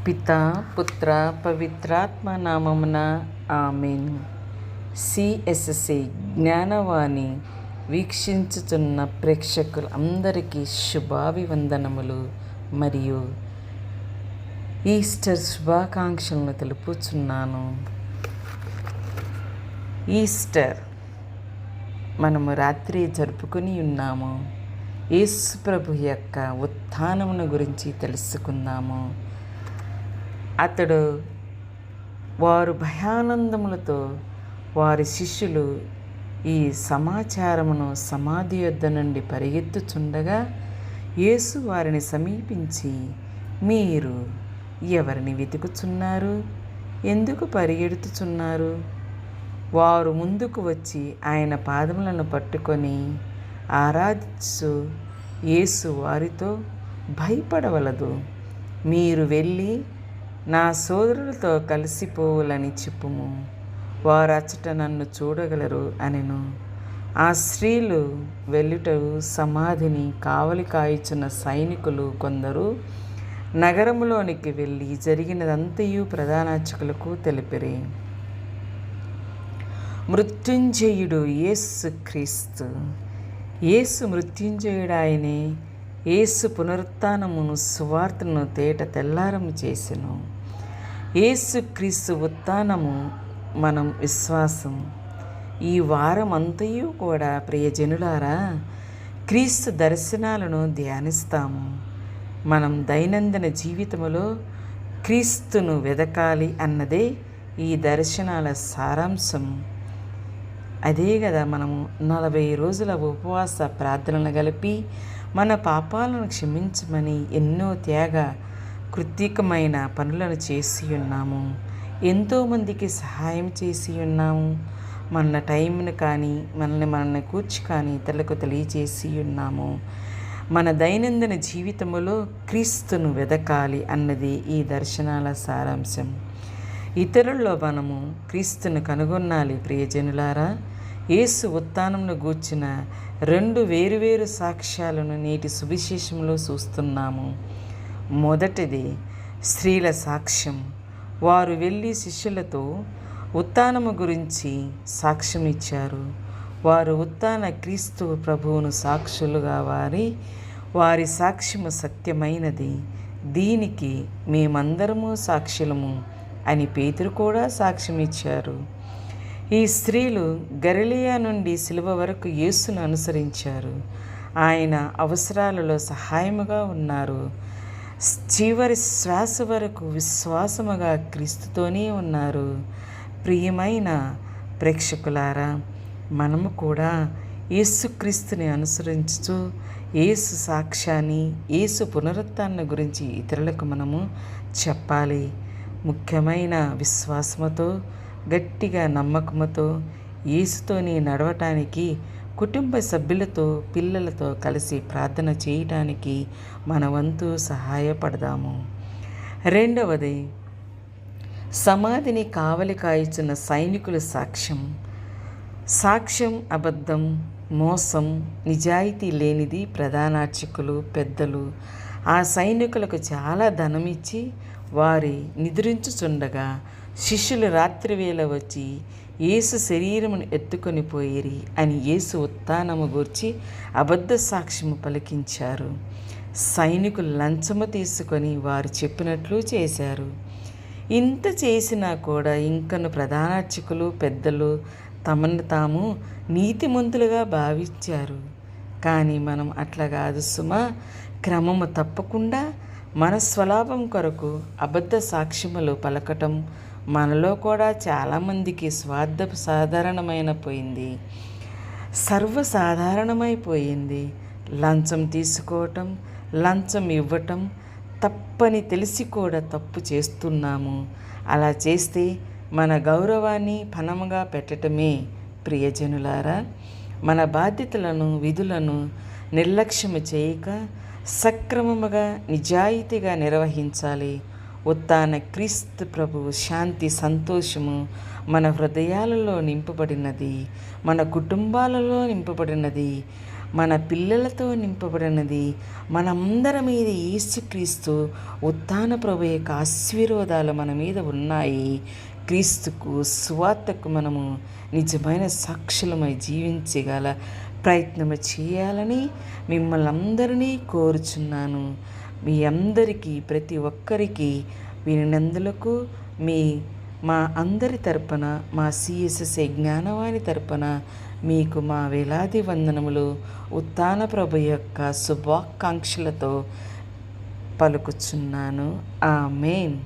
పితా పుత్ర పవిత్రాత్మ నామమున ఆమేన్. సిఎస్సి జ్ఞానవాణి వీక్షించుతున్న ప్రేక్షకులందరికీ శుభాభివందనములు మరియు ఈస్టర్ శుభాకాంక్షలను తెలుపుచున్నాను. ఈస్టర్ మనము రాత్రి జరుపుకుని ఉన్నాము. యేసు ప్రభు యొక్క ఉత్థానమును గురించి తెలుసుకుందాము. అతడు వారు భయానందములతో వారి శిష్యులు ఈ సమాచారమును సమాధి యొద్ద నుండి పరిగెత్తుచుండగా యేసు వారిని సమీపించి, మీరు ఎవరిని వెతుకుచున్నారు? ఎందుకు పరిగెడుతుచున్నారు? వారు ముందుకు వచ్చి ఆయన పాదములను పట్టుకొని ఆరాధించు యేసు వారితో, భయపడవలదు, మీరు వెళ్ళి నా సోదరులతో కలిసిపోవాలని చెప్పుము, వారు అచ్చట నన్ను చూడగలరు అనెను. ఆ స్త్రీలు వెళ్ళుట సమాధిని కావలి కాయుచున్న సైనికులు కొందరు నగరములోనికి వెళ్ళి జరిగినదంతయు ప్రధానార్చకులకు తెలిపిరి. మృత్యుంజయుడు యేసు క్రీస్తు. యేసు మృత్యుంజయుడాయనే. యేసు పునరుత్థానమును సువార్తను తేట తెల్లారము చేసెను. యేసు క్రీస్తు ఉత్థానము మనం విశ్వాసం. ఈ వారం అంతయు కూడా ప్రియజనులారా క్రీస్తు దర్శనాలను ధ్యానిస్తాము. మనం దైనందిన జీవితంలో క్రీస్తును వెదకాలి అన్నదే ఈ దర్శనాల సారాంశం. అదే కదా మనము 40 రోజుల ఉపవాస ప్రార్థనలు కలిపి మన పాపాలను క్షమించమని ఎన్నో త్యాగ కృత్రికమైన పనులను చేసి ఉన్నాము. ఎంతోమందికి సహాయం చేసి ఉన్నాము. మన టైంను కానీ మనల్ని కూర్చి కానీ ఇతరులకు తెలియచేసి ఉన్నాము. మన దైనందిన జీవితంలో క్రీస్తును వెదకాలి అన్నది ఈ దర్శనాల సారాంశం. ఇతరుల్లో మనము క్రీస్తును కనుగొనాలి. ప్రియజనులారా, యేసు ఉత్థానమును గూర్చిన 2 వేరువేరు సాక్ష్యాలను నేటి సువిశేషంలో చూస్తున్నాము. మొదటిది స్త్రీల సాక్ష్యం. వారు వెళ్ళి శిష్యులతో ఉత్థానము గురించి సాక్ష్యం ఇచ్చారు. వారు ఉత్థాన క్రీస్తు ప్రభువును సాక్షులుగా వారి సాక్ష్యము సత్యమైనది, దీనికి మేమందరము సాక్షులము అని పేతురు కూడా సాక్ష్యం ఇచ్చారు. ఈ స్త్రీలు గలిలయ నుండి సిలువ వరకు యేసును అనుసరించారు. ఆయన అవసరాలలో సహాయముగా ఉన్నారు. చివరి శ్వాస వరకు విశ్వాసముగా క్రీస్తుతోనే ఉన్నారు. ప్రియమైన ప్రేక్షకులారా, మనము కూడా యేసుక్రీస్తుని అనుసరించుతూ యేసు సాక్ష్యాన్ని, యేసు పునరుత్థానం గురించి ఇతరులకు మనము చెప్పాలి. ముఖ్యమైన విశ్వాసముతో, గట్టిగా నమ్మకముతో యేసుతోని నడవటానికి, కుటుంబ సభ్యులతో, పిల్లలతో కలిసి ప్రార్థన చేయటానికి మన వంతు సహాయపడదాము. రెండవది సమాధిని కావలి కాయుచున్న సైనికుల సాక్ష్యం. సాక్ష్యం అబద్ధం, మోసం, నిజాయితీ లేనిది. ప్రధానార్చకులు, పెద్దలు ఆ సైనికులకు చాలా ధనమిచ్చి వారి నిద్రించుచుండగా శిష్యులు రాత్రివేళ వచ్చి యేసు శరీరమును ఎత్తుకొని పోయిరి అని యేసు ఉత్థానము గూర్చి అబద్ధ సాక్ష్యము పలికించారు. సైనికులు లంచము తీసుకొని వారు చెప్పినట్లు చేశారు. ఇంత చేసినా కూడా ఇంకను ప్రధానార్చకులు, పెద్దలు తమను తాము నీతిమంతులుగా భావించారు. కానీ మనం అట్లా కాదు సుమా. క్రమము తప్పకుండా మన స్వలాభం కొరకు అబద్ధ సాక్ష్యములు పలకటం మనలో కూడా చాలామందికి సర్వసాధారణమైపోయింది. లంచం తీసుకోవటం, లంచం ఇవ్వటం తప్పని తెలిసి కూడా తప్పు చేస్తున్నాము. అలా చేస్తే మన గౌరవాన్ని పణముగా పెట్టటమే. ప్రియజనులారా, మన బాధ్యతలను, విధులను నిర్లక్ష్యము చేయక సక్రమముగా, నిజాయితీగా నిర్వహించాలి. ఉత్థాన క్రీస్తు ప్రభువు శాంతి, సంతోషము మన హృదయాలలో నింపబడినది, మన కుటుంబాలలో నింపబడినది. మన పిల్లలతో నింపబడినది. మనందరి మీద యేసుక్రీస్తు ఉత్థాన ప్రభు యొక్క ఆశీర్వాదాలు మన మీద ఉన్నాయి. క్రీస్తుకు సువార్తకు మనము నిజమైన సాక్షులమై జీవించగల ప్రయత్నము చేయాలని మిమ్మల్ని అందరినీ కోరుచున్నాను. మీ అందరికీ, ప్రతి ఒక్కరికి వినినందులకు మా అందరి తరపున, మా సిఎస్ఎస్ఏ జ్ఞానవాణి తరపున మీకు మా వేలాది వందనములు ఉత్థాన ప్రభు యొక్క శుభాకాంక్షలతో పలుకుచున్నాను. ఆమేన్.